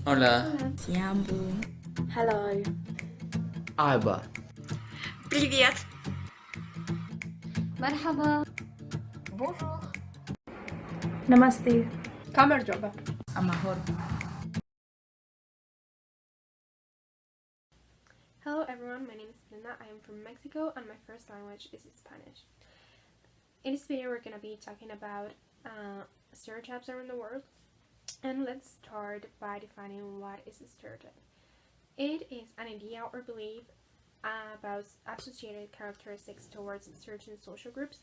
Hola. Tiambu. Hello. Aba. Привет! مرحبا. Bonjour. Namaste. Kamerjoba. Amahoro. Hello everyone, my name is Linda. I am from Mexico and my first language is Spanish. In this video we're going to be talking about stereotypes around the world, and let's start by defining what is a stereotype. It is an idea or belief about associated characteristics towards certain social groups,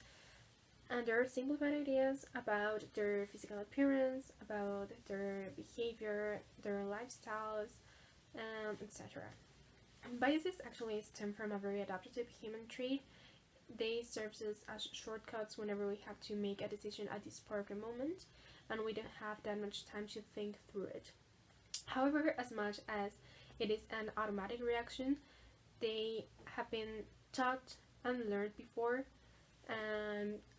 and there are simplified ideas about their physical appearance, about their behavior, their lifestyles, etc. Biases actually stem from a very adaptive human trait. They serve us as shortcuts whenever we have to make a decision at this particular moment and we don't have that much time to think through it. However, as much as it is an automatic reaction, they have been taught and learned before,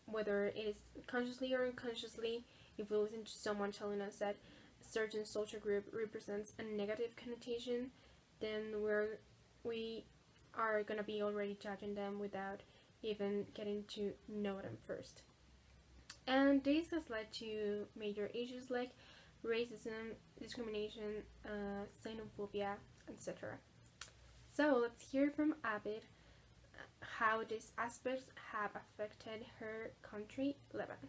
whether it is consciously or unconsciously. If we listen to someone telling us that a certain social group represents a negative connotation, then we are gonna be already judging them without even getting to know them first. And this has led to major issues like racism, discrimination, xenophobia, etc. So let's hear from Abid how these aspects have affected her country, Lebanon.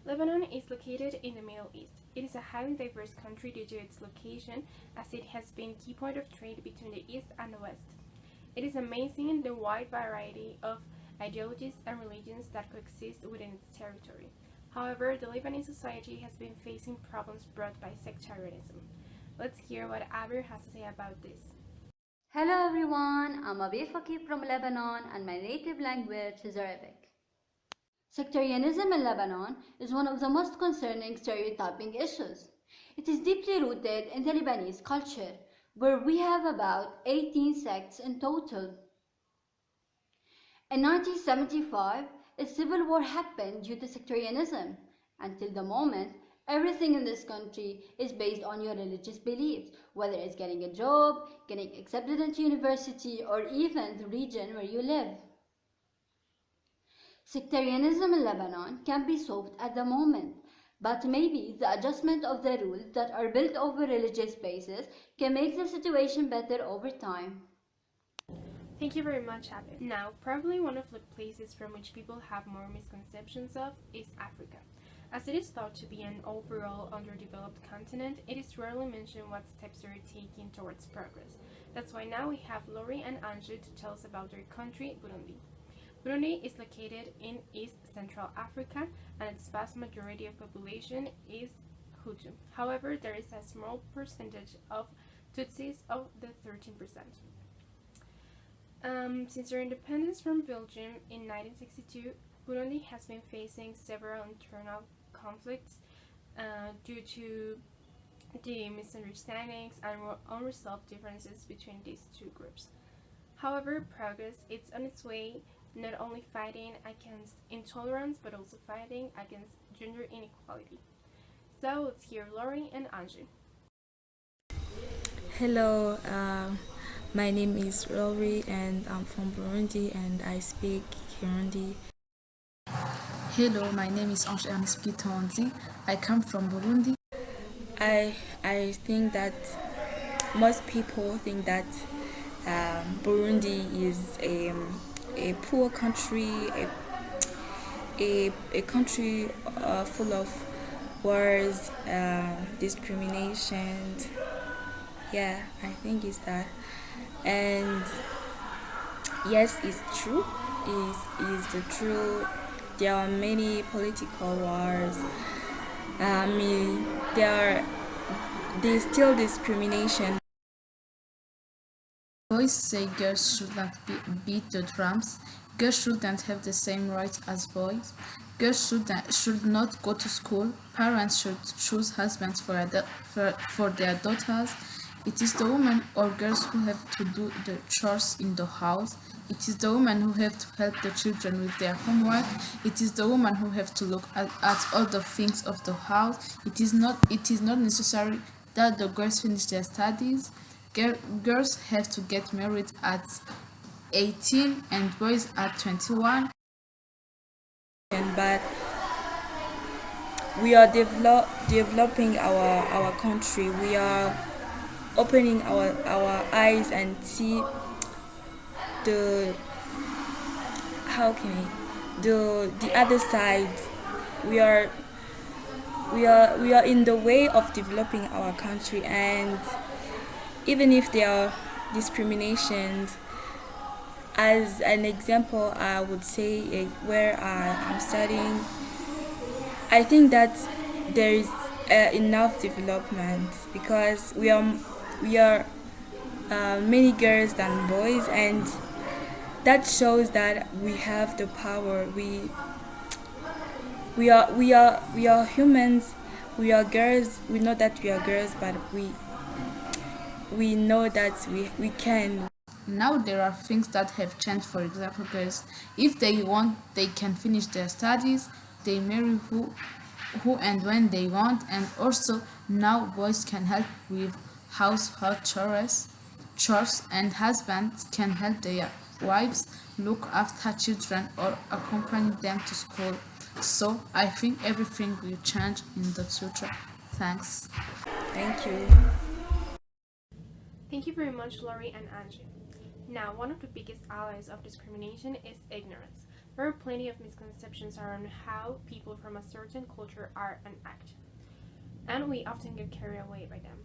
Lebanon is located in the Middle East. It is a highly diverse country due to its location, as it has been a key point of trade between the East and the West. It is amazing the wide variety of ideologies and religions that coexist within its territory. However, the Lebanese society has been facing problems brought by sectarianism. Let's hear what Abir has to say about this. Hello everyone, I'm Abir Fakir from Lebanon and my native language is Arabic. Sectarianism in Lebanon is one of the most concerning stereotyping issues. It is deeply rooted in the Lebanese culture, where we have about 18 sects in total. In 1975, a civil war happened due to sectarianism. Until the moment, everything in this country is based on your religious beliefs, whether it's getting a job, getting accepted into university, or even the region where you live. Sectarianism in Lebanon can be solved at the moment, but maybe the adjustment of the rules that are built over religious bases can make the situation better over time. Thank you very much, Abid. Now, probably one of the places from which people have more misconceptions of is Africa. As it is thought to be an overall underdeveloped continent, it is rarely mentioned what steps they are taking towards progress. That's why now we have Lori and Anju to tell us about their country, Burundi. Burundi is located in East Central Africa, and its vast majority of population is Hutu. However, there is a small percentage of Tutsis of the 13%. Since their independence from Belgium in 1962, Burundi has been facing several internal conflicts due to the misunderstandings and unresolved differences between these two groups. However, progress is on its way, not only fighting against intolerance but also fighting against gender inequality. So let's hear Lori and Anju. Hello, my name is Lori and I'm from Burundi and I speak Kirundi. Hello, my name is Ange Ernest Pitonzi. I come from Burundi. I think that most people think that Burundi is a poor country, a country full of wars, discrimination. Yeah, I think it's that. And yes, it's true. Is the truth. There are many political wars. There's still discrimination. Boys say girls shouldn't beat the drums. Girls shouldn't have the same rights as boys. Girls should not go to school. Parents should choose husbands for their daughters. It is the women or girls who have to do the chores in the house. It is the women who have to help the children with their homework. It is the women who have to look at all the things of the house. It is not necessary that the girls finish their studies. Girls have to get married at 18 and boys at 21. But we are developing our country. We are opening our eyes and see the how can I, the other side. We are we are in the way of developing our country, and even if there are discriminations, as an example, I would say where I am studying, I think that there is enough development because we are many girls than boys, and that shows that we have the power. We are humans. We are girls. We know that we are girls, but we know that we can. Now there are things that have changed. For example, girls, if they want, they can finish their studies. They marry who and when they want, and also now boys can help with household chores, and husbands can help their wives look after children or accompany them to school. So I think everything will change in the future. Thanks. Thank you. Thank you very much, Laurie and Angie. Now, one of the biggest allies of discrimination is ignorance. There are plenty of misconceptions around how people from a certain culture are and act, and we often get carried away by them.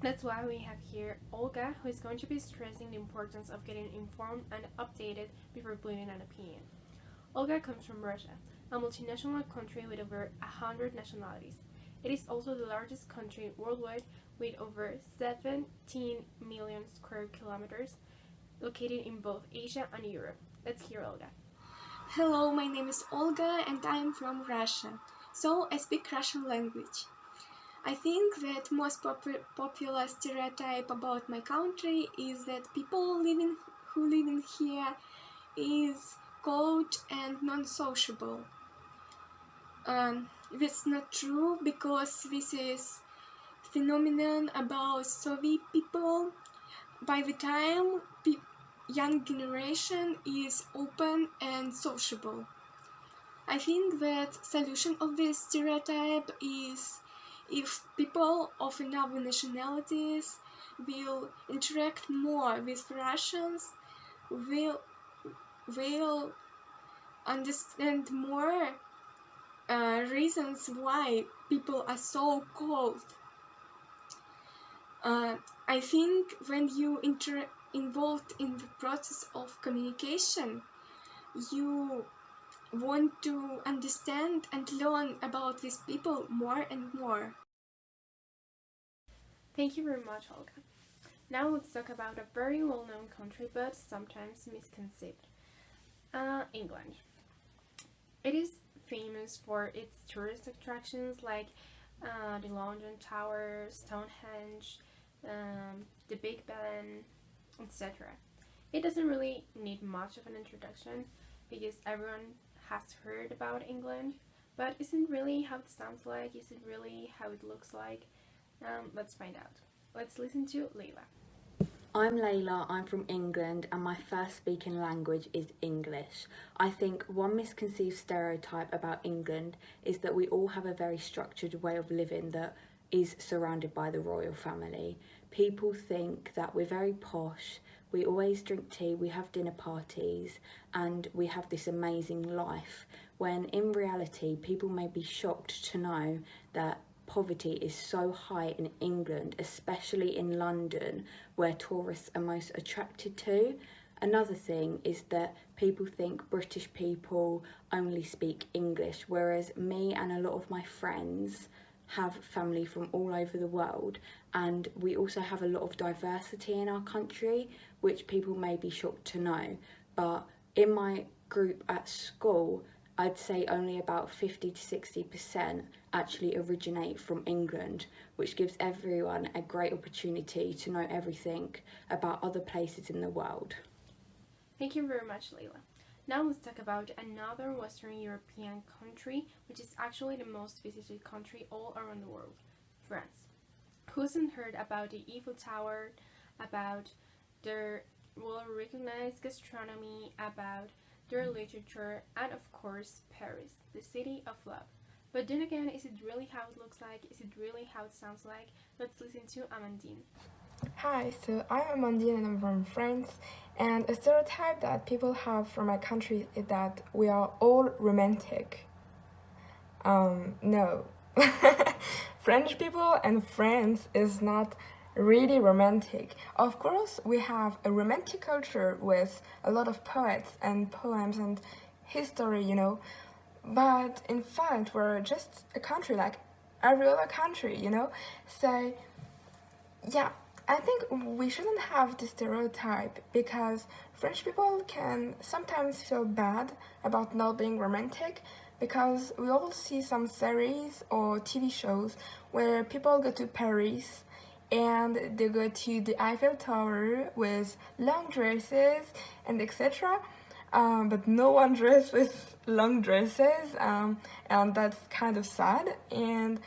That's why we have here Olga, who is going to be stressing the importance of getting informed and updated before building an opinion. Olga comes from Russia, a multinational country with over 100 nationalities. It is also the largest country worldwide with over 17 million square kilometers, located in both Asia and Europe. Let's hear Olga. Hello, my name is Olga and I am from Russia, so I speak Russian language. I think that most popular stereotype about my country is that people who live in here is cold and non-sociable. That's not true because this is phenomenon about Soviet people. By the time young generation is open and sociable. I think that solution of this stereotype is if people of another nationalities will interact more with Russians, will understand more reasons why people are so cold. I think when you involved in the process of communication, you want to understand and learn about these people more and more. Thank you very much, Olga. Now let's talk about a very well-known country but sometimes misconceived. England. It is famous for its tourist attractions like the London Tower, Stonehenge, the Big Ben, etc. It doesn't really need much of an introduction because everyone has heard about England, but isn't really how it sounds like, isn't really how it looks like. Let's find out. Let's listen to Leila. I'm Layla, I'm from England, and my first speaking language is English. I think one misconceived stereotype about England is that we all have a very structured way of living that is surrounded by the royal family. People think that we're very posh, we always drink tea, we have dinner parties, and we have this amazing life, when in reality people may be shocked to know that poverty is so high in England, especially in London, where tourists are most attracted to. Another thing is that people think British people only speak English, whereas me and a lot of my friends have family from all over the world, and we also have a lot of diversity in our country, which people may be shocked to know. But in my group at school, I'd say only about 50 to 60% actually originate from England, which gives everyone a great opportunity to know everything about other places in the world. Thank you very much, Leila. Now let's talk about another Western European country, which is actually the most visited country all around the world, France. hasn't heard about the Eiffel Tower, about their well-recognized gastronomy, about their literature, and of course Paris, the city of love. But then again, is it really how it looks like? Is it really how it sounds like? Let's listen to Amandine. Hi, so I'm Amandine and I'm from France. And a stereotype that people have from my country is that we are all romantic. No. French people and France is not really romantic. Of course, we have a romantic culture with a lot of poets and poems and history, you know. But in fact, we're just a country like every other country, you know. So, yeah, I think we shouldn't have this stereotype because French people can sometimes feel bad about not being romantic because we all see some series or TV shows where people go to Paris and they go to the Eiffel Tower with long dresses and etc. But no one dresses with long dresses, and that's kind of sad. And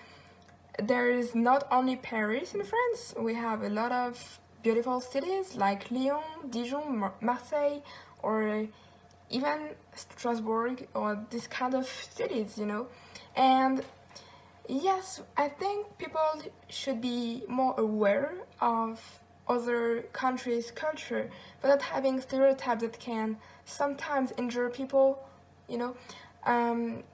there is not only Paris in France, we have a lot of beautiful cities like Lyon, Dijon, Marseille, or even Strasbourg, or this kind of cities, you know. And yes, I think people should be more aware of other countries' culture, but not having stereotypes that can sometimes injure people, you know.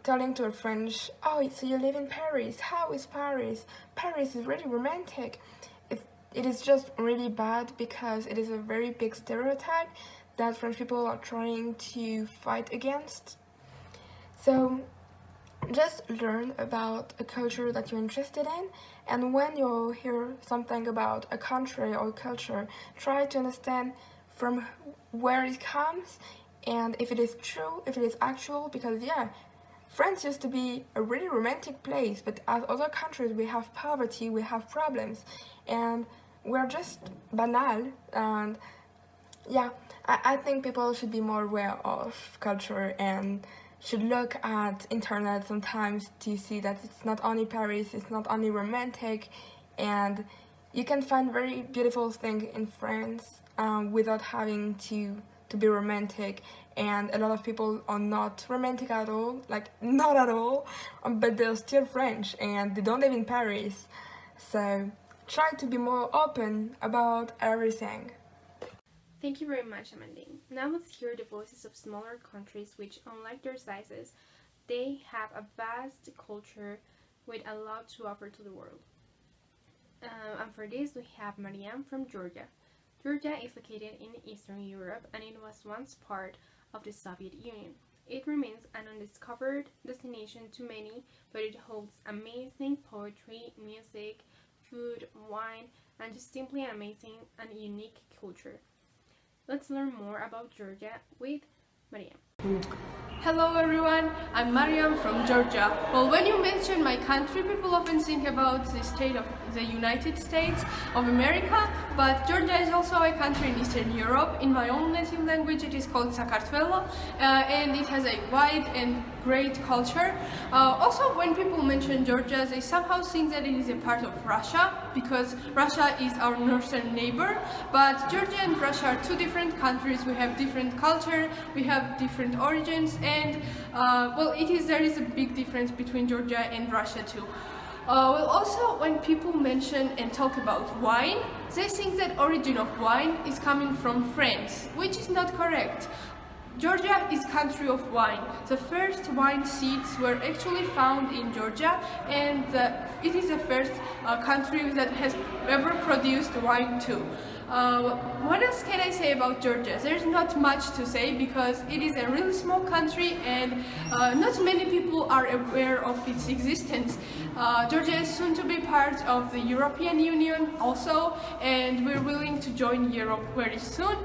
Telling to a French, oh, so you live in Paris, how is Paris? Paris is really romantic. It is just really bad because it is a very big stereotype that French people are trying to fight against. So just learn about a culture that you're interested in, and when you hear something about a country or culture, try to understand from where it comes and if it is true, if it is actual, because yeah, France used to be a really romantic place, but as other countries we have poverty, we have problems, and we're just banal. And yeah, I think people should be more aware of culture and should look at internet sometimes to see that it's not only Paris, it's not only romantic, and you can find very beautiful things in France without having to be romantic. And a lot of people are not romantic at all, like not at all, but they're still French and they don't live in Paris. So try to be more open about everything. Thank you very much, Amandine. Now let's hear the voices of smaller countries which, unlike their sizes, they have a vast culture with a lot to offer to the world. And for this we have Mariam from Georgia. Georgia is located in Eastern Europe and it was once part of the Soviet Union. It remains an undiscovered destination to many, but it holds amazing poetry, music, food, wine, and just simply an amazing and unique culture. Let's learn more about Georgia with Mariam. Hello everyone, I'm Mariam from Georgia. Well, when you mention my country, people often think about the state of the United States of America, but Georgia is also a country in Eastern Europe. In my own native language, it is called Sakartvelo, and it has a wide and great culture. Also, when people mention Georgia, they somehow think that it is a part of Russia, because Russia is our northern neighbor, but Georgia and Russia are two different countries. We have different culture, we have different origins, and well, there is a big difference between Georgia and Russia too. Well, also, when people mention and talk about wine, they think that origin of wine is coming from France, which is not correct. Georgia is country of wine. The first wine seeds were actually found in Georgia, and it is the first country that has ever produced wine too. What else can I say about Georgia? There's not much to say because it is a really small country and not many people are aware of its existence. Georgia is soon to be part of the European Union also, and we're willing to join Europe very soon.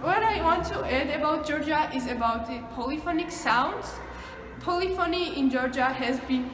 What I want to add about Georgia is about the polyphonic sounds. Polyphony in Georgia has been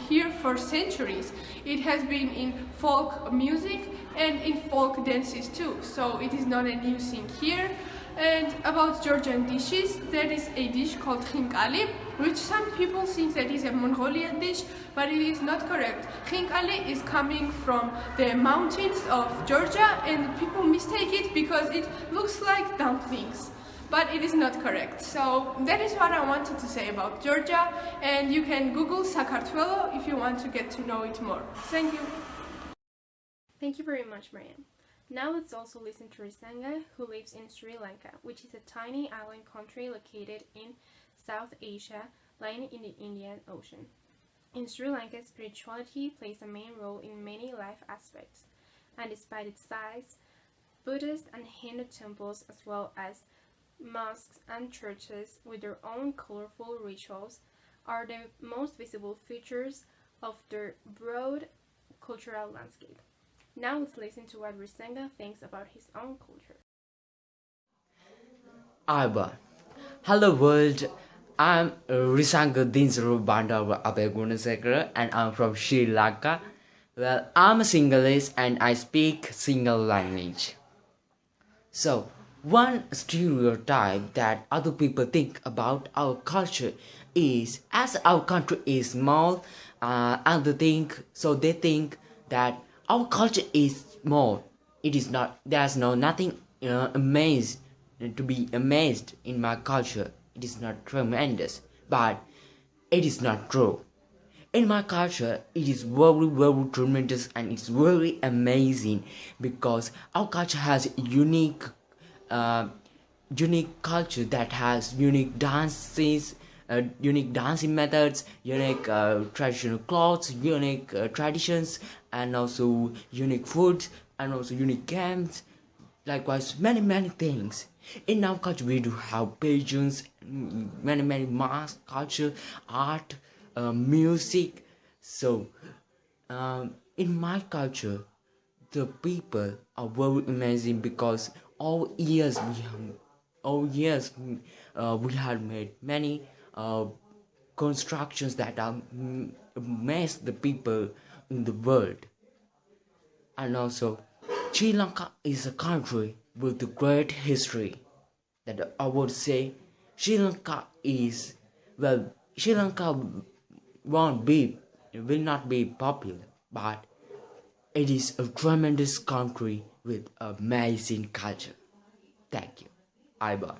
here for centuries. It has been in folk music and in folk dances too, so it is not a new thing here. And about Georgian dishes, there is a dish called khinkali, which some people think that is a Mongolian dish, but it is not correct. Khinkali is coming from the mountains of Georgia, and people mistake it because it looks like dumplings, but it is not correct. So that is what I wanted to say about Georgia, and you can Google Sakartvelo if you want to get to know it more. Thank you. Thank you very much, Mariam. Now let's also listen to Risanga, who lives in Sri Lanka, which is a tiny island country located in South Asia, lying in the Indian Ocean. In Sri Lanka, spirituality plays a main role in many life aspects, and despite its size, Buddhist and Hindu temples, as well as mosques and churches with their own colorful rituals, are the most visible features of their broad cultural landscape. Now let's listen to what Risenga thinks about his own culture. Aiba. Hello world, I'm Risanga Dinsru Bandawa Abegunasekara and I'm from Sri Lanka. Well, I'm a Sinhalese and I speak Sinhala language. So, one stereotype that other people think about our culture is, as our country is small, and they think that our culture is small. It is not. There's nothing amazed to be amazed in my culture. It is not tremendous, but it is not true. In my culture, it is very, very tremendous and it's very amazing because our culture has unique culture that has unique dances, unique dancing methods, unique traditional clothes, unique traditions, and also unique foods, and also unique games. Likewise, many things. In our culture, we do have pageants, many mass culture, art, music. So, in my culture, the people are very amazing because all years we have made many constructions that amaze the people in the world. And also, Sri Lanka is a country with a great history. That I would say, Sri Lanka will not be popular, but it is a tremendous country with amazing culture. Thank you. Aiba.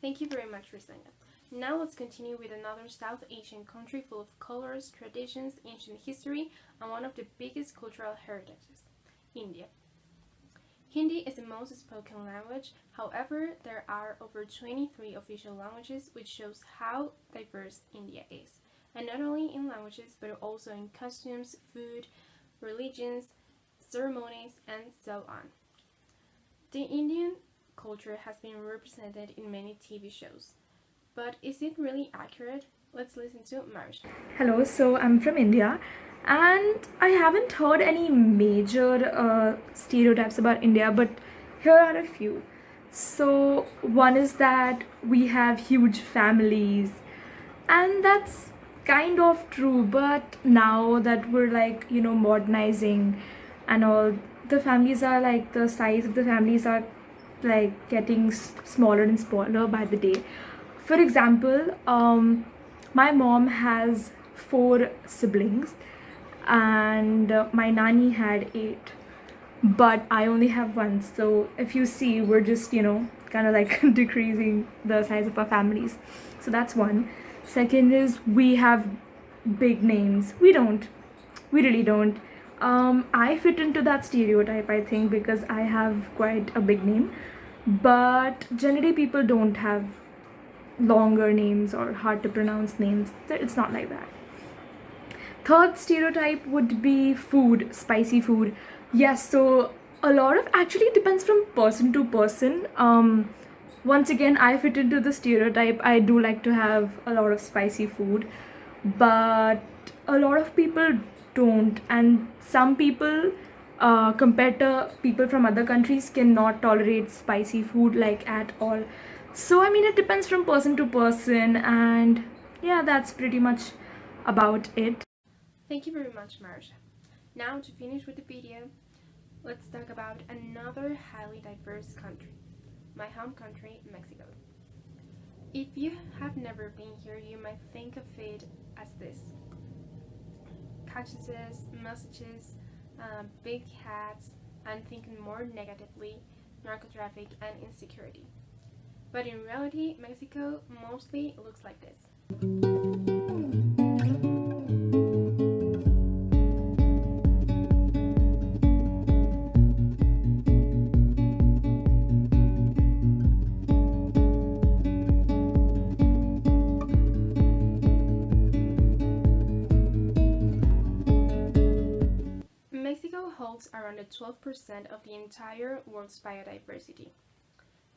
Thank you very much, Risenga. Now let's continue with another South Asian country full of colors, traditions, ancient history, and one of the biggest cultural heritages, India. Hindi is the most spoken language, however, there are over 23 official languages, which shows how diverse India is, and not only in languages but also in costumes, food, religions, ceremonies, and so on. The Indian culture has been represented in many TV shows, but is it really accurate? Let's listen to Marisha. Hello, so I'm from India and I haven't heard any major stereotypes about India, but here are a few. So, one is that we have huge families, and that's kind of true, but now that we're modernizing and all, the families are the size of the families are getting smaller and smaller by the day. For example, my mom has 4 siblings and my nanny had 8, but I only have 1. So if you see, we're just kind of decreasing the size of our families. So that's one. Second is we have big names. We really don't. I fit into that stereotype, I think, because I have quite a big name, but generally people don't have longer names or hard to pronounce names. It's not like that. Third stereotype would be food, spicy food. Yes, so a lot of actually depends from person to person. Once again, I fit into the stereotype. I do like to have a lot of spicy food, but a lot of people don't, and some people compared to people from other countries cannot tolerate spicy food at all. So I mean, it depends from person to person, and yeah, that's pretty much about it. Thank you very much, Marisha. Now to finish with the video, let's talk about another highly diverse country, my home country, Mexico. If you have never been here, you might think of it as this: cactuses, messages, big hats, and thinking more negatively, narco-traffic and insecurity. But in reality, Mexico mostly looks like this. Mexico holds around 12% of the entire world's biodiversity.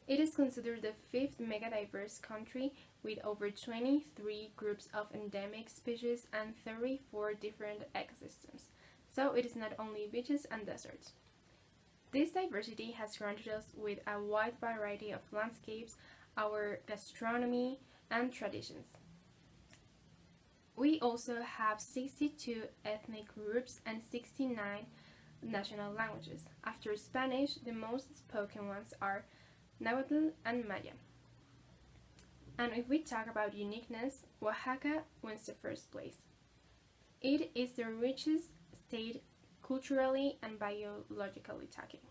It is considered the fifth megadiverse country with over 23 groups of endemic species and 34 different ecosystems. So it is not only beaches and deserts. This diversity has granted us with a wide variety of landscapes, our gastronomy, and traditions. We also have 62 ethnic groups and 69 national languages. After Spanish, the most spoken ones are Nahuatl and Maya. And if we talk about uniqueness, Oaxaca wins the first place. It is the richest state culturally and biologically talking.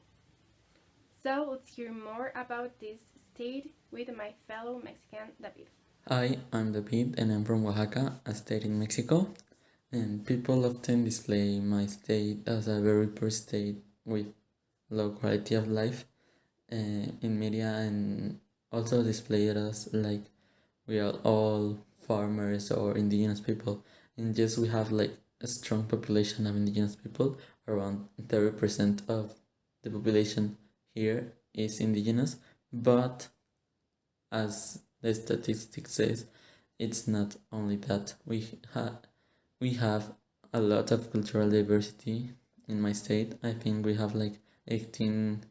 So let's hear more about this state with my fellow Mexican, David. Hi, I'm David and I'm from Oaxaca, a state in Mexico. And people often display my state as a very poor state with low quality of life in media, and also display it as like we are all farmers or indigenous people. And yes, we have like a strong population of indigenous people. Around 30% of the population here is indigenous, but as the statistics says, it's not only that. We have a lot of cultural diversity in my state. I think we have like 18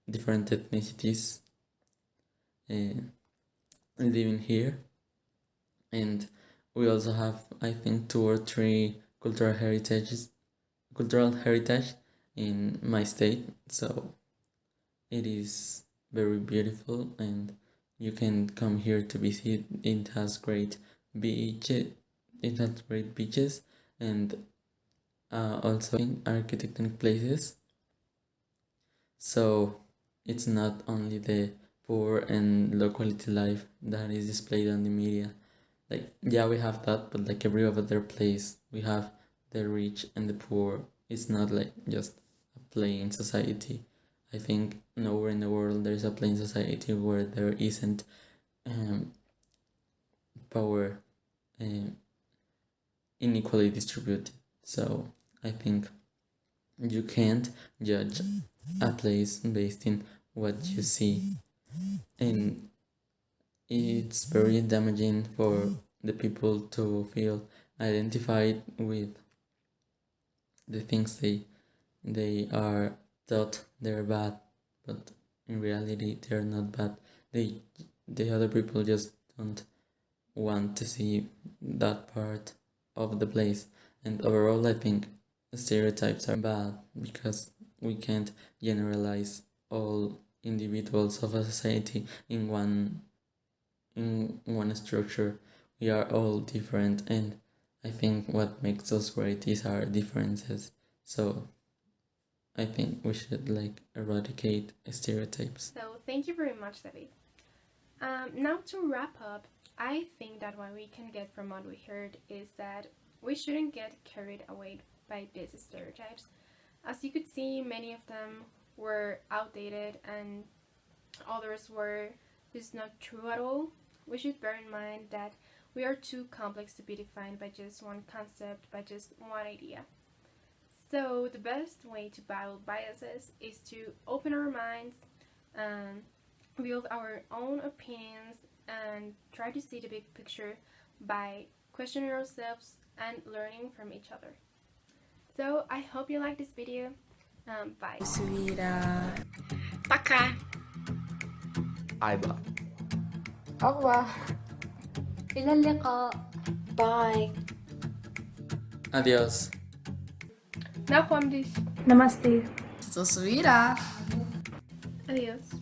different ethnicities living here, and we also have, I think, 2 or 3 cultural heritage in my state. So it is very beautiful, and you can come here to visit. It has great beaches. And also in architectonic places. So it's not only the poor and low quality life that is displayed on the media. Like, yeah, we have that, but like every other place, we have the rich and the poor. It's not like just a plain society. I think nowhere in the world there is a plain society where there isn't power inequally distributed. So I think you can't judge a place based in what you see, and it's very damaging for the people to feel identified with the things they are thought they're bad, but in reality they're not bad. The other people just don't want to see that part of the place. And overall, I think stereotypes are bad because we can't generalize all individuals of a society in one structure. We are all different, and I think what makes us great is our differences. So I think we should like eradicate stereotypes. So thank you very much, David. Now to wrap up, I think that what we can get from what we heard is that we shouldn't get carried away by these stereotypes. As you could see, many of them were outdated and others were just not true at all. We should bear in mind that we are too complex to be defined by just one concept, by just one idea. So the best way to battle biases is to open our minds, build our own opinions, and try to see the big picture by questioning ourselves and learning from each other. So I hope you like this video. Bye. Пока. Aiba. Au revoir. إلى اللقاء. Bye. Adios. Na Juan, please. Namaste. Susvira. Adios.